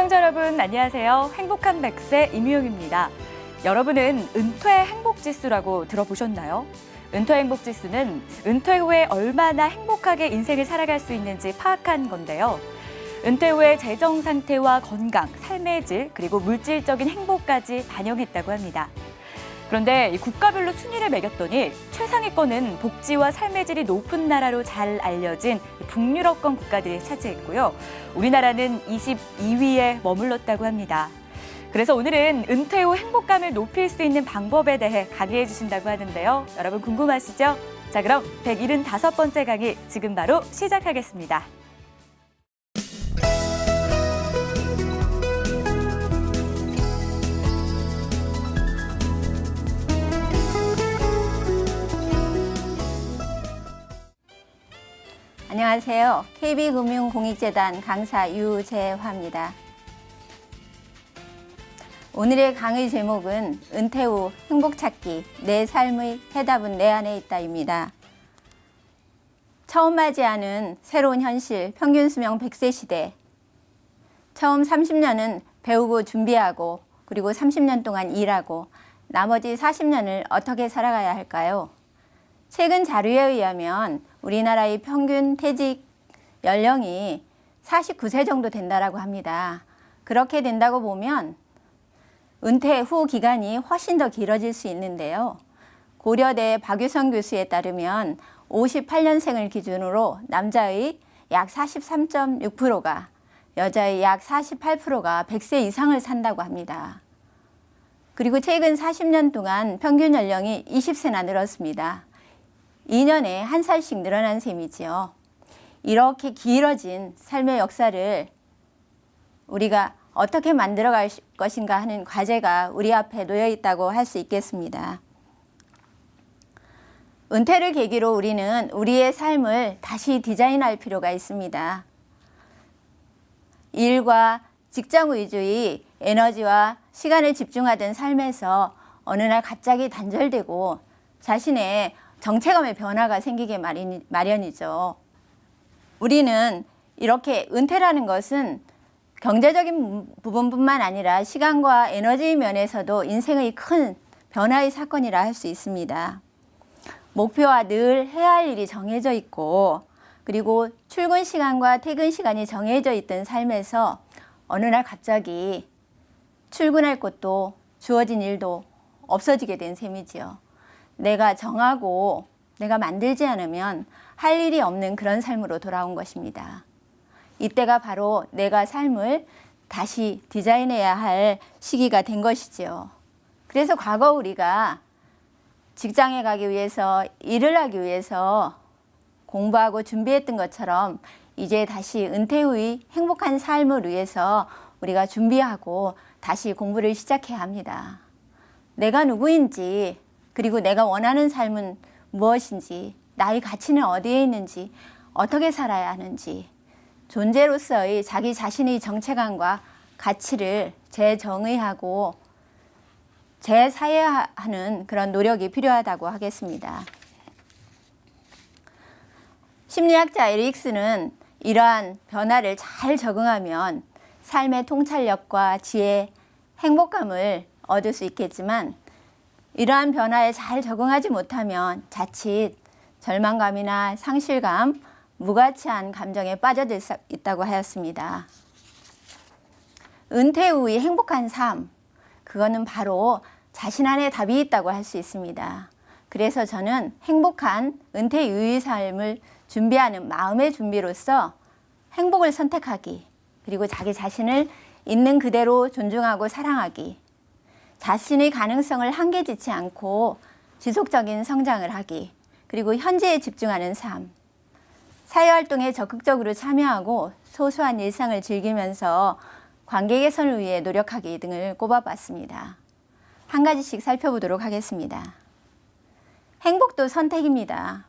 시청자 여러분 안녕하세요. 행복한 100세 임유영입니다. 여러분은 은퇴 행복지수라고 들어보셨나요? 은퇴 행복지수는 은퇴 후에 얼마나 행복하게 인생을 살아갈 수 있는지 파악한 건데요. 은퇴 후의 재정 상태와 건강, 삶의 질, 그리고 물질적인 행복까지 반영했다고 합니다. 그런데 국가별로 순위를 매겼더니 최상위권은 복지와 삶의 질이 높은 나라로 잘 알려진 북유럽권 국가들이 차지했고요. 우리나라는 22위에 머물렀다고 합니다. 그래서 오늘은 은퇴 후 행복감을 높일 수 있는 방법에 대해 강의해 주신다고 하는데요. 여러분 궁금하시죠? 자, 그럼 175번째 강의 지금 바로 시작하겠습니다. 안녕하세요. KB금융공익재단 강사 유재화입니다. 오늘의 강의 제목은 은퇴 후 행복찾기, 내 삶의 해답은 내 안에 있다입니다. 처음 맞이하는 새로운 현실, 평균 수명 100세 시대. 처음 30년은 배우고 준비하고 그리고 30년 동안 일하고 나머지 40년을 어떻게 살아가야 할까요? 최근 자료에 의하면 우리나라의 평균 퇴직 연령이 49세 정도 된다고 합니다. 그렇게 된다고 보면 은퇴 후 기간이 훨씬 더 길어질 수 있는데요. 고려대 박유성 교수에 따르면 58년생을 기준으로 남자의 약 43.6%가, 여자의 약 48%가 100세 이상을 산다고 합니다. 그리고 최근 40년 동안 평균 연령이 20세나 늘었습니다. 2년에 한 살씩 늘어난 셈이지요. 이렇게 길어진 삶의 역사를 우리가 어떻게 만들어갈 것인가 하는 과제가 우리 앞에 놓여 있다고 할 수 있겠습니다. 은퇴를 계기로 우리는 우리의 삶을 다시 디자인할 필요가 있습니다. 일과 직장 위주의 에너지와 시간을 집중하던 삶에서 어느 날 갑자기 단절되고 자신의 정체감의 변화가 생기게 마련이죠. 우리는 이렇게 은퇴라는 것은 경제적인 부분뿐만 아니라 시간과 에너지 면에서도 인생의 큰 변화의 사건이라 할 수 있습니다. 목표와 늘 해야 할 일이 정해져 있고 그리고 출근 시간과 퇴근 시간이 정해져 있던 삶에서 어느 날 갑자기 출근할 곳도 주어진 일도 없어지게 된 셈이지요. 내가 정하고 내가 만들지 않으면 할 일이 없는 그런 삶으로 돌아온 것입니다. 이때가 바로 내가 삶을 다시 디자인해야 할 시기가 된 것이지요. 그래서 과거 우리가 직장에 가기 위해서, 일을 하기 위해서 공부하고 준비했던 것처럼 이제 다시 은퇴 후의 행복한 삶을 위해서 우리가 준비하고 다시 공부를 시작해야 합니다. 내가 누구인지, 그리고 내가 원하는 삶은 무엇인지, 나의 가치는 어디에 있는지, 어떻게 살아야 하는지, 존재로서의 자기 자신의 정체감과 가치를 재정의하고 재사회화하는 그런 노력이 필요하다고 하겠습니다. 심리학자 에릭슨은 이러한 변화를 잘 적응하면 삶의 통찰력과 지혜, 행복감을 얻을 수 있겠지만 이러한 변화에 잘 적응하지 못하면 자칫 절망감이나 상실감, 무가치한 감정에 빠져들 수 있다고 하였습니다. 은퇴 후의 행복한 삶, 그거는 바로 자신 안에 답이 있다고 할 수 있습니다. 그래서 저는 행복한 은퇴 이후의 삶을 준비하는 마음의 준비로서 행복을 선택하기, 그리고 자기 자신을 있는 그대로 존중하고 사랑하기, 자신의 가능성을 한계짓지 않고 지속적인 성장을 하기, 그리고 현재에 집중하는 삶, 사회활동에 적극적으로 참여하고 소소한 일상을 즐기면서 관계 개선을 위해 노력하기 등을 꼽아봤습니다. 한 가지씩 살펴보도록 하겠습니다. 행복도 선택입니다.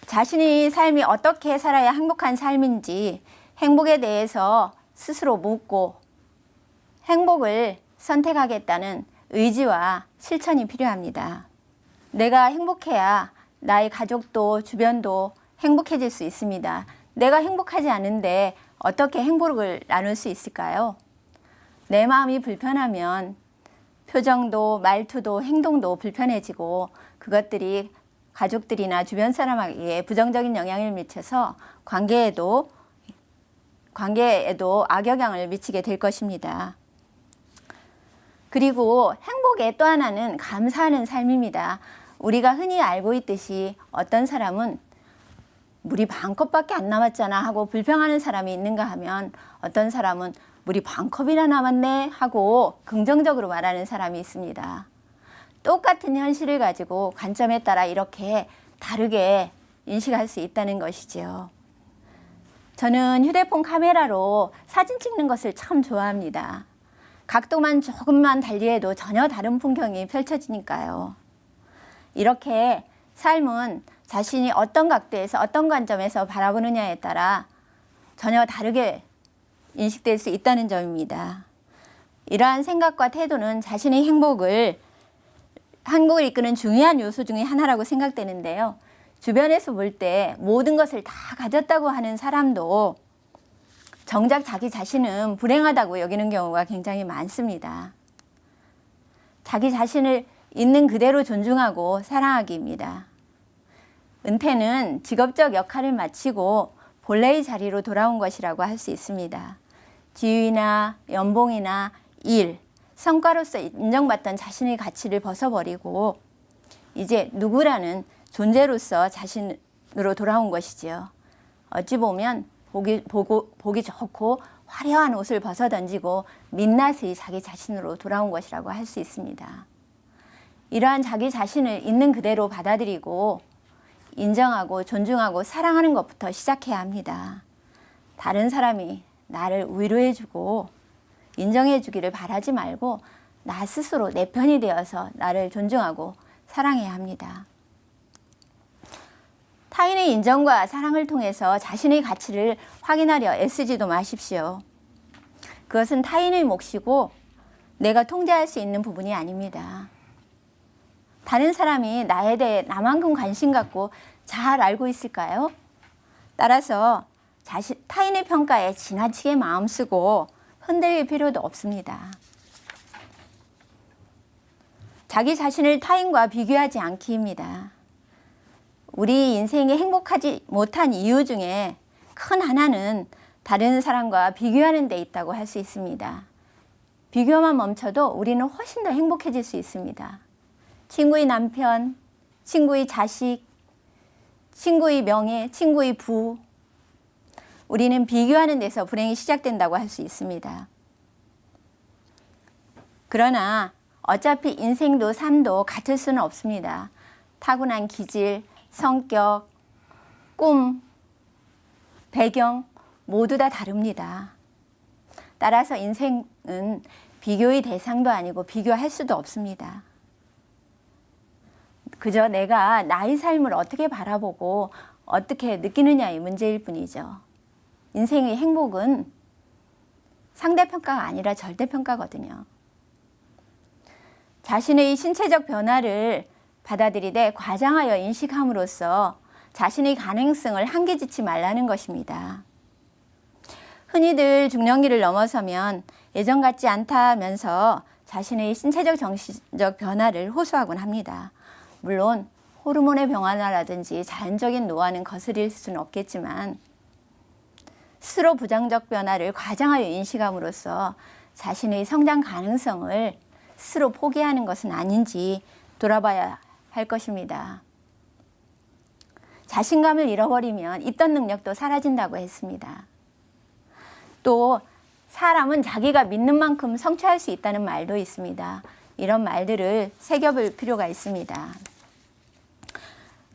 자신의 삶이 어떻게 살아야 행복한 삶인지 행복에 대해서 스스로 묻고 행복을 선택하겠다는 의지와 실천이 필요합니다. 내가 행복해야 나의 가족도 주변도 행복해질 수 있습니다. 내가 행복하지 않은데 어떻게 행복을 나눌 수 있을까요? 내 마음이 불편하면 표정도 말투도 행동도 불편해지고 그것들이 가족들이나 주변 사람에게 부정적인 영향을 미쳐서 관계에도 악영향을 미치게 될 것입니다. 그리고 행복의 또 하나는 감사하는 삶입니다. 우리가 흔히 알고 있듯이 어떤 사람은 물이 반컵밖에 안 남았잖아 하고 불평하는 사람이 있는가 하면 어떤 사람은 물이 반컵이나 남았네 하고 긍정적으로 말하는 사람이 있습니다. 똑같은 현실을 가지고 관점에 따라 이렇게 다르게 인식할 수 있다는 것이지요. 저는 휴대폰 카메라로 사진 찍는 것을 참 좋아합니다. 각도만 조금만 달리해도 전혀 다른 풍경이 펼쳐지니까요. 이렇게 삶은 자신이 어떤 각도에서 어떤 관점에서 바라보느냐에 따라 전혀 다르게 인식될 수 있다는 점입니다. 이러한 생각과 태도는 자신의 행복을 이끄는 중요한 요소 중에 하나라고 생각되는데요. 주변에서 볼 때 모든 것을 다 가졌다고 하는 사람도 정작 자기 자신은 불행하다고 여기는 경우가 굉장히 많습니다. 자기 자신을 있는 그대로 존중하고 사랑하기입니다. 은퇴는 직업적 역할을 마치고 본래의 자리로 돌아온 것이라고 할 수 있습니다. 지위나 연봉이나 일, 성과로서 인정받던 자신의 가치를 벗어버리고 이제 누구라는 존재로서 자신으로 돌아온 것이지요. 어찌 보면 보기 좋고 화려한 옷을 벗어던지고 민낯의 자기 자신으로 돌아온 것이라고 할 수 있습니다. 이러한 자기 자신을 있는 그대로 받아들이고 인정하고 존중하고 사랑하는 것부터 시작해야 합니다. 다른 사람이 나를 위로해주고 인정해주기를 바라지 말고 나 스스로 내 편이 되어서 나를 존중하고 사랑해야 합니다. 타인의 인정과 사랑을 통해서 자신의 가치를 확인하려 애쓰지도 마십시오. 그것은 타인의 몫이고 내가 통제할 수 있는 부분이 아닙니다. 다른 사람이 나에 대해 나만큼 관심 갖고 잘 알고 있을까요? 따라서 타인의 평가에 지나치게 마음 쓰고 흔들릴 필요도 없습니다. 자기 자신을 타인과 비교하지 않기입니다. 우리 인생에 행복하지 못한 이유 중에 큰 하나는 다른 사람과 비교하는 데 있다고 할 수 있습니다. 비교만 멈춰도 우리는 훨씬 더 행복해질 수 있습니다. 친구의 남편, 친구의 자식, 친구의 명예, 친구의 부. 우리는 비교하는 데서 불행이 시작된다고 할 수 있습니다. 그러나 어차피 인생도 삶도 같을 수는 없습니다. 타고난 기질, 성격, 꿈, 배경 모두 다 다릅니다. 따라서 인생은 비교의 대상도 아니고 비교할 수도 없습니다. 그저 내가 나의 삶을 어떻게 바라보고 어떻게 느끼느냐의 문제일 뿐이죠. 인생의 행복은 상대평가가 아니라 절대평가거든요. 자신의 신체적 변화를 받아들이되 과장하여 인식함으로써 자신의 가능성을 한계짓지 말라는 것입니다. 흔히들 중년기를 넘어서면 예전 같지 않다면서 자신의 신체적 정신적 변화를 호소하곤 합니다. 물론 호르몬의 변화라든지 자연적인 노화는 거스릴 수는 없겠지만 스스로 부정적 변화를 과장하여 인식함으로써 자신의 성장 가능성을 스스로 포기하는 것은 아닌지 돌아봐야 할 것입니다. 자신감을 잃어버리면 있던 능력도 사라진다고 했습니다. 또 사람은 자기가 믿는 만큼 성취할 수 있다는 말도 있습니다. 이런 말들을 새겨볼 필요가 있습니다.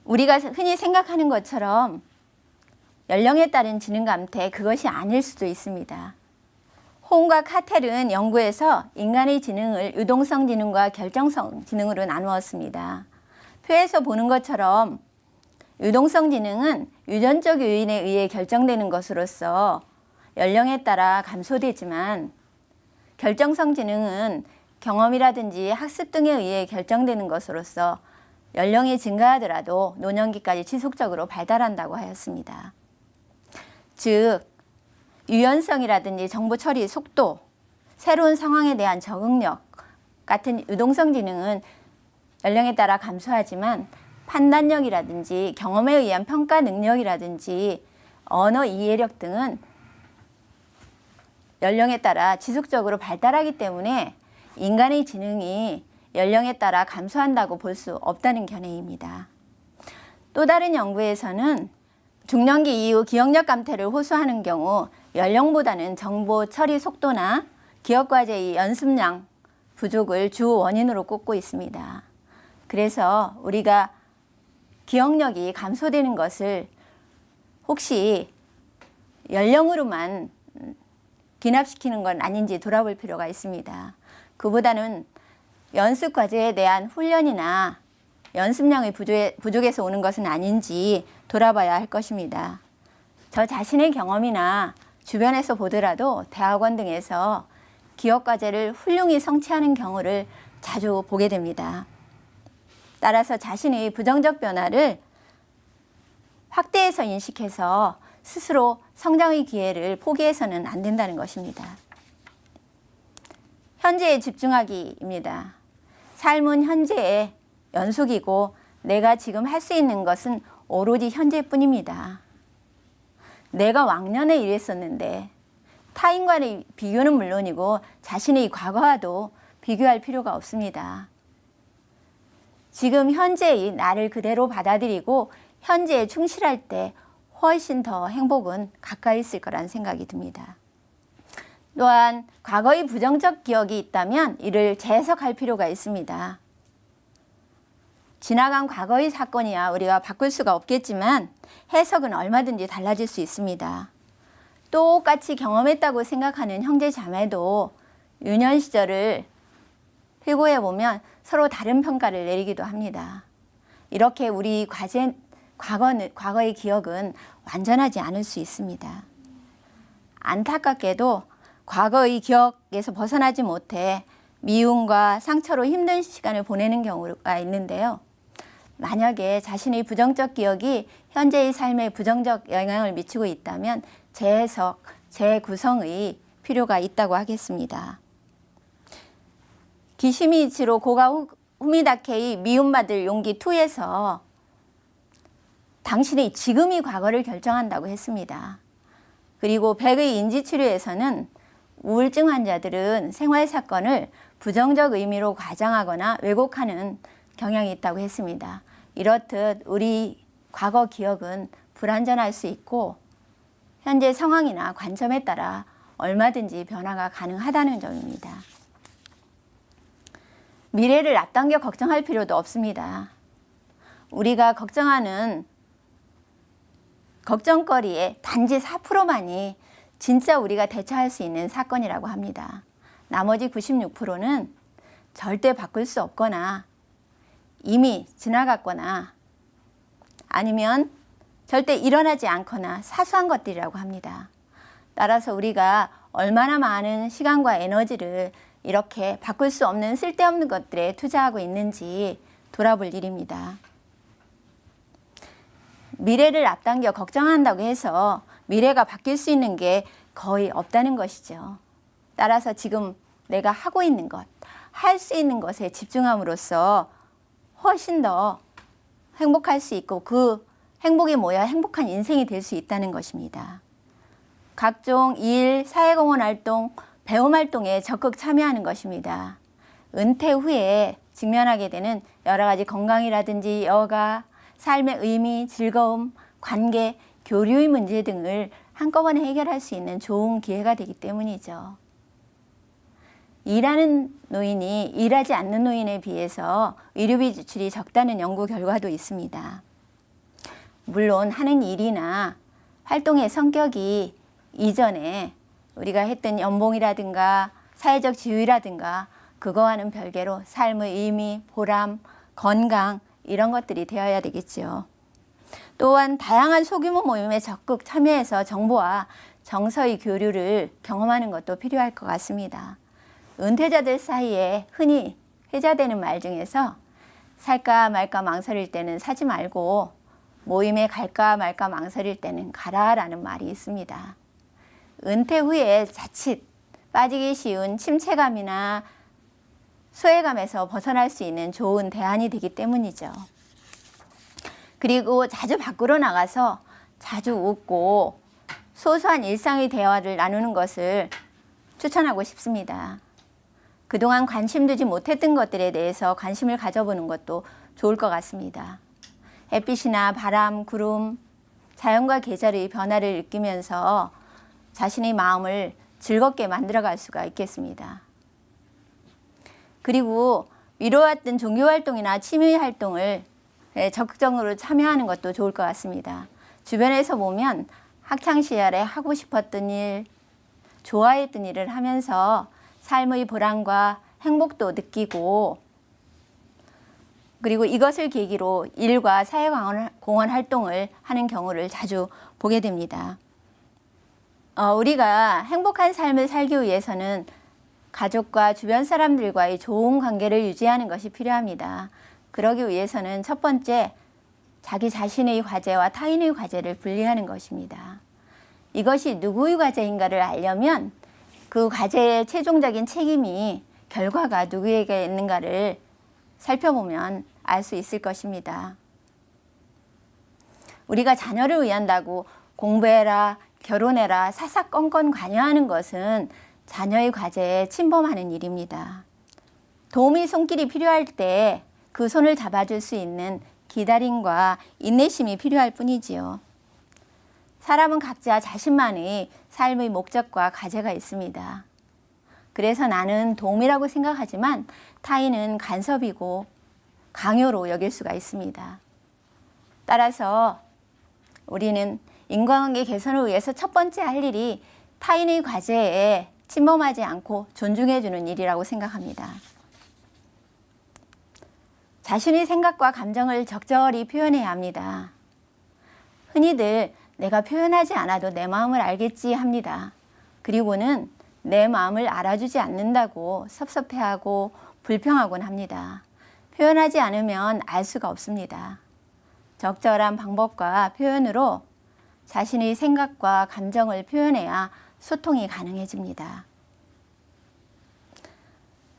우리가 흔히 생각하는 것처럼 연령에 따른 지능 감퇴, 그것이 아닐 수도 있습니다. 홈과 카텔은 연구에서 인간의 지능을 유동성 지능과 결정성 지능으로 나누었습니다. 표에서 보는 것처럼 유동성 지능은 유전적 요인에 의해 결정되는 것으로서 연령에 따라 감소되지만 결정성 지능은 경험이라든지 학습 등에 의해 결정되는 것으로서 연령이 증가하더라도 노년기까지 지속적으로 발달한다고 하였습니다. 즉 유연성이라든지 정보 처리 속도, 새로운 상황에 대한 적응력 같은 유동성 지능은 연령에 따라 감소하지만 판단력이라든지 경험에 의한 평가 능력이라든지 언어 이해력 등은 연령에 따라 지속적으로 발달하기 때문에 인간의 지능이 연령에 따라 감소한다고 볼 수 없다는 견해입니다. 또 다른 연구에서는 중년기 이후 기억력 감퇴를 호소하는 경우 연령보다는 정보 처리 속도나 기억 과제의 연습량 부족을 주 원인으로 꼽고 있습니다. 그래서 우리가 기억력이 감소되는 것을 혹시 연령으로만 기납시키는 건 아닌지 돌아볼 필요가 있습니다. 그보다는 연습 과제에 대한 훈련이나 연습량의 부족에서 오는 것은 아닌지 돌아봐야 할 것입니다. 저 자신의 경험이나 주변에서 보더라도 대학원 등에서 기억 과제를 훌륭히 성취하는 경우를 자주 보게 됩니다. 따라서 자신의 부정적 변화를 확대해서 인식해서 스스로 성장의 기회를 포기해서는 안 된다는 것입니다. 현재에 집중하기입니다. 삶은 현재의 연속이고 내가 지금 할 수 있는 것은 오로지 현재뿐입니다. 내가 왕년에 이랬었는데 타인과의 비교는 물론이고 자신의 과거와도 비교할 필요가 없습니다. 지금 현재의 나를 그대로 받아들이고 현재에 충실할 때 훨씬 더 행복은 가까이 있을 거란 생각이 듭니다. 또한 과거의 부정적 기억이 있다면 이를 재해석할 필요가 있습니다. 지나간 과거의 사건이야 우리가 바꿀 수가 없겠지만 해석은 얼마든지 달라질 수 있습니다. 똑같이 경험했다고 생각하는 형제 자매도 유년 시절을 회고해 보면 서로 다른 평가를 내리기도 합니다. 이렇게 우리 과거의 기억은 완전하지 않을 수 있습니다. 안타깝게도 과거의 기억에서 벗어나지 못해 미움과 상처로 힘든 시간을 보내는 경우가 있는데요. 만약에 자신의 부정적 기억이 현재의 삶에 부정적 영향을 미치고 있다면 재해석, 재구성의 필요가 있다고 하겠습니다. 기시미치로 고가 후미다케의 미움받을 용기 2에서 당신의 지금이 과거를 결정한다고 했습니다. 그리고 백의 인지치료에서는 우울증 환자들은 생활 사건을 부정적 의미로 과장하거나 왜곡하는 경향이 있다고 했습니다. 이렇듯 우리 과거 기억은 불완전할 수 있고 현재 상황이나 관점에 따라 얼마든지 변화가 가능하다는 점입니다. 미래를 앞당겨 걱정할 필요도 없습니다. 우리가 걱정하는 걱정거리의 단지 4%만이 진짜 우리가 대처할 수 있는 사건이라고 합니다. 나머지 96%는 절대 바꿀 수 없거나 이미 지나갔거나 아니면 절대 일어나지 않거나 사소한 것들이라고 합니다. 따라서 우리가 얼마나 많은 시간과 에너지를 이렇게 바꿀 수 없는 쓸데없는 것들에 투자하고 있는지 돌아볼 일입니다. 미래를 앞당겨 걱정한다고 해서 미래가 바뀔 수 있는 게 거의 없다는 것이죠. 따라서 지금 내가 하고 있는 것, 할 수 있는 것에 집중함으로써 훨씬 더 행복할 수 있고 그 행복이 모여 행복한 인생이 될 수 있다는 것입니다. 각종 일, 사회공헌 활동, 배움 활동에 적극 참여하는 것입니다. 은퇴 후에 직면하게 되는 여러 가지 건강이라든지 여가, 삶의 의미, 즐거움, 관계, 교류의 문제 등을 한꺼번에 해결할 수 있는 좋은 기회가 되기 때문이죠. 일하는 노인이 일하지 않는 노인에 비해서 의료비 지출이 적다는 연구 결과도 있습니다. 물론 하는 일이나 활동의 성격이 이전에 우리가 했던 연봉이라든가 사회적 지위라든가 그거와는 별개로 삶의 의미, 보람, 건강 이런 것들이 되어야 되겠죠. 또한 다양한 소규모 모임에 적극 참여해서 정보와 정서의 교류를 경험하는 것도 필요할 것 같습니다. 은퇴자들 사이에 흔히 회자되는 말 중에서 살까 말까 망설일 때는 사지 말고 모임에 갈까 말까 망설일 때는 가라라는 말이 있습니다. 은퇴 후에 자칫 빠지기 쉬운 침체감이나 소외감에서 벗어날 수 있는 좋은 대안이 되기 때문이죠. 그리고 자주 밖으로 나가서 자주 웃고 소소한 일상의 대화를 나누는 것을 추천하고 싶습니다. 그동안 관심 두지 못했던 것들에 대해서 관심을 가져보는 것도 좋을 것 같습니다. 햇빛이나 바람, 구름, 자연과 계절의 변화를 느끼면서 자신의 마음을 즐겁게 만들어갈 수가 있겠습니다. 그리고 미뤄왔던 종교활동이나 취미활동을 적극적으로 참여하는 것도 좋을 것 같습니다. 주변에서 보면 학창시절에 하고 싶었던 일, 좋아했던 일을 하면서 삶의 보람과 행복도 느끼고 그리고 이것을 계기로 일과 사회공헌 활동을 하는 경우를 자주 보게 됩니다. 우리가 행복한 삶을 살기 위해서는 가족과 주변 사람들과의 좋은 관계를 유지하는 것이 필요합니다. 그러기 위해서는 첫 번째, 자기 자신의 과제와 타인의 과제를 분리하는 것입니다. 이것이 누구의 과제인가를 알려면 그 과제의 최종적인 책임이 결과가 누구에게 있는가를 살펴보면 알 수 있을 것입니다. 우리가 자녀를 위한다고 공부해라, 결혼해라, 사사건건 관여하는 것은 자녀의 과제에 침범하는 일입니다. 도움의 손길이 필요할 때 그 손을 잡아줄 수 있는 기다림과 인내심이 필요할 뿐이지요. 사람은 각자 자신만의 삶의 목적과 과제가 있습니다. 그래서 나는 도움이라고 생각하지만 타인은 간섭이고 강요로 여길 수가 있습니다. 따라서 우리는 인간관계 개선을 위해서 첫 번째 할 일이 타인의 과제에 침범하지 않고 존중해주는 일이라고 생각합니다. 자신의 생각과 감정을 적절히 표현해야 합니다. 흔히들 내가 표현하지 않아도 내 마음을 알겠지 합니다. 그리고는 내 마음을 알아주지 않는다고 섭섭해하고 불평하곤 합니다. 표현하지 않으면 알 수가 없습니다. 적절한 방법과 표현으로 자신의 생각과 감정을 표현해야 소통이 가능해집니다.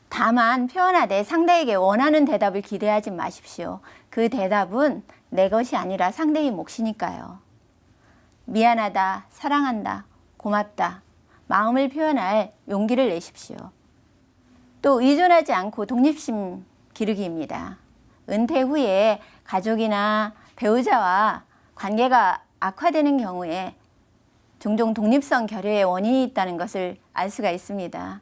다만 표현하되 상대에게 원하는 대답을 기대하지 마십시오. 그 대답은 내 것이 아니라 상대의 몫이니까요. 미안하다, 사랑한다, 고맙다, 마음을 표현할 용기를 내십시오. 또 의존하지 않고 독립심 기르기입니다. 은퇴 후에 가족이나 배우자와 관계가 악화되는 경우에 종종 독립성 결여의 원인이 있다는 것을 알 수가 있습니다.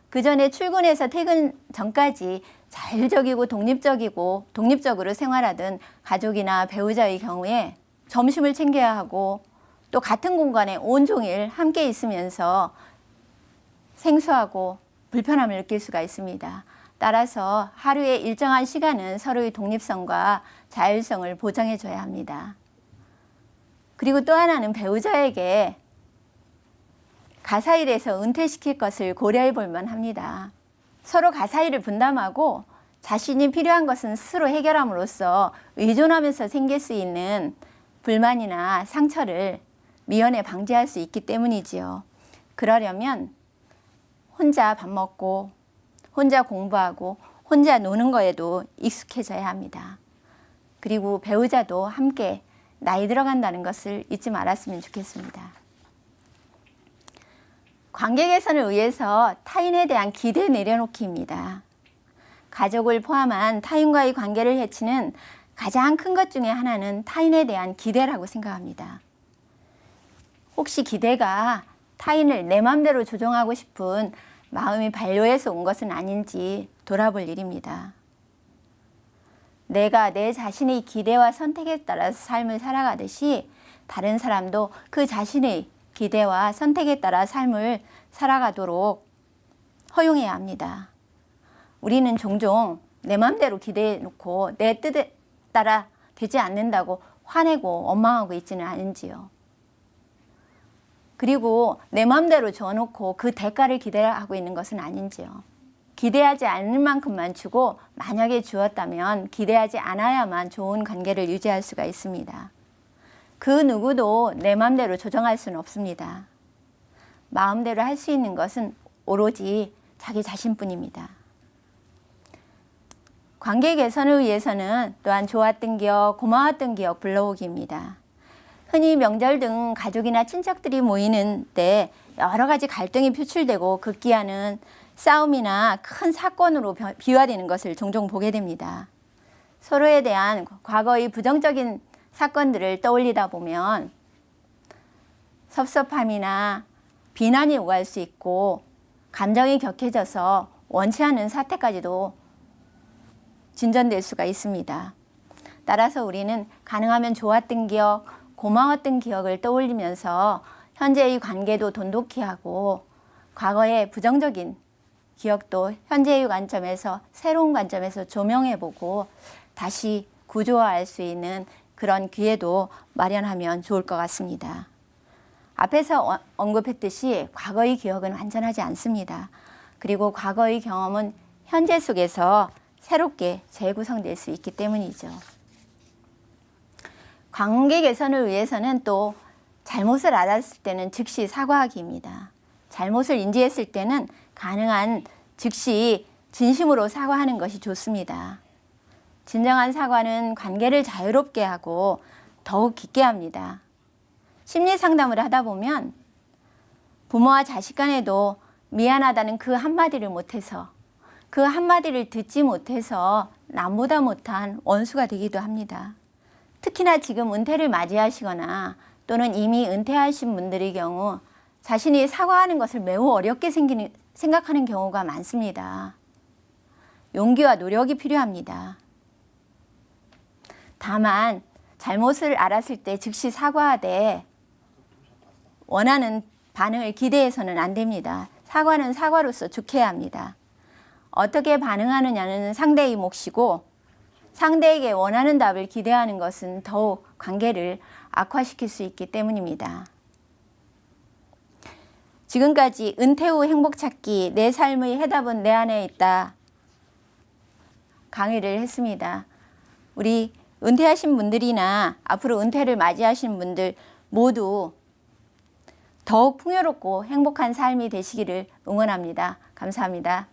그 전에 출근해서 퇴근 전까지 자율적이고 독립적으로 생활하던 가족이나 배우자의 경우에 점심을 챙겨야 하고 또 같은 공간에 온종일 함께 있으면서 생소하고 불편함을 느낄 수가 있습니다. 따라서 하루에 일정한 시간은 서로의 독립성과 자율성을 보장해줘야 합니다. 그리고 또 하나는 배우자에게 가사일에서 은퇴시킬 것을 고려해 볼 만합니다. 서로 가사일을 분담하고 자신이 필요한 것은 스스로 해결함으로써 의존하면서 생길 수 있는 불만이나 상처를 미연에 방지할 수 있기 때문이지요. 그러려면 혼자 밥 먹고 혼자 공부하고 혼자 노는 거에도 익숙해져야 합니다. 그리고 배우자도 함께 나이 들어간다는 것을 잊지 말았으면 좋겠습니다. 관계 개선을 위해서 타인에 대한 기대 내려놓기입니다. 가족을 포함한 타인과의 관계를 해치는 가장 큰 것 중에 하나는 타인에 대한 기대라고 생각합니다. 혹시 기대가 타인을 내 맘대로 조종하고 싶은 마음이 반려해서 온 것은 아닌지 돌아볼 일입니다. 내가 내 자신의 기대와 선택에 따라서 삶을 살아가듯이 다른 사람도 그 자신의 기대와 선택에 따라 삶을 살아가도록 허용해야 합니다. 우리는 종종 내 맘대로 기대해놓고 내 뜻에 따라 되지 않는다고 화내고 원망하고 있지는 않은지요. 그리고 내 맘대로 줘놓고 그 대가를 기대하고 있는 것은 아닌지요. 기대하지 않을 만큼만 주고 만약에 주었다면 기대하지 않아야만 좋은 관계를 유지할 수가 있습니다. 그 누구도 내 마음대로 조정할 수는 없습니다. 마음대로 할 수 있는 것은 오로지 자기 자신뿐입니다. 관계 개선을 위해서는 또한 좋았던 기억, 고마웠던 기억 불러오기입니다. 흔히 명절 등 가족이나 친척들이 모이는 때 여러 가지 갈등이 표출되고 급기야는 싸움이나 큰 사건으로 비화되는 것을 종종 보게 됩니다. 서로에 대한 과거의 부정적인 사건들을 떠올리다 보면 섭섭함이나 비난이 오갈 수 있고 감정이 격해져서 원치 않는 사태까지도 진전될 수가 있습니다. 따라서 우리는 가능하면 좋았던 기억, 고마웠던 기억을 떠올리면서 현재의 관계도 돈독히 하고 과거의 부정적인 기억도 현재의 관점에서 새로운 관점에서 조명해보고 다시 구조화할 수 있는 그런 기회도 마련하면 좋을 것 같습니다. 앞에서 언급했듯이 과거의 기억은 완전하지 않습니다. 그리고 과거의 경험은 현재 속에서 새롭게 재구성될 수 있기 때문이죠. 관계 개선을 위해서는 또 잘못을 알았을 때는 즉시 사과하기입니다. 잘못을 인지했을 때는 가능한 즉시 진심으로 사과하는 것이 좋습니다. 진정한 사과는 관계를 자유롭게 하고 더욱 깊게 합니다. 심리 상담을 하다 보면 부모와 자식 간에도 미안하다는 그 한마디를 못해서 그 한마디를 듣지 못해서 남보다 못한 원수가 되기도 합니다. 특히나 지금 은퇴를 맞이하시거나 또는 이미 은퇴하신 분들의 경우 자신이 사과하는 것을 매우 어렵게 생각하는 경우가 많습니다. 용기와 노력이 필요합니다. 다만 잘못을 알았을 때 즉시 사과하되 원하는 반응을 기대해서는 안 됩니다. 사과는 사과로서 좋게해야 합니다. 어떻게 반응하느냐는 상대의 몫이고 상대에게 원하는 답을 기대하는 것은 더욱 관계를 악화시킬 수 있기 때문입니다. 지금까지 은퇴 후 행복 찾기, 내 삶의 해답은 내 안에 있다 강의를 했습니다. 우리 은퇴하신 분들이나 앞으로 은퇴를 맞이하신 분들 모두 더욱 풍요롭고 행복한 삶이 되시기를 응원합니다. 감사합니다.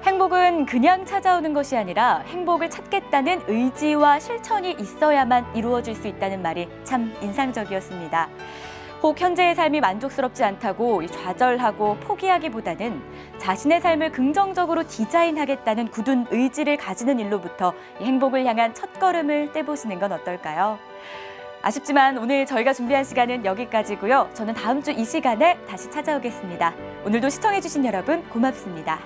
행복은 그냥 찾아오는 것이 아니라 행복을 찾겠다는 의지와 실천이 있어야만 이루어질 수 있다는 말이 참 인상적이었습니다. 혹 현재의 삶이 만족스럽지 않다고 좌절하고 포기하기보다는 자신의 삶을 긍정적으로 디자인하겠다는 굳은 의지를 가지는 일로부터 행복을 향한 첫걸음을 떼보시는 건 어떨까요? 아쉽지만 오늘 저희가 준비한 시간은 여기까지고요. 저는 다음 주 이 시간에 다시 찾아오겠습니다. 오늘도 시청해주신 여러분 고맙습니다.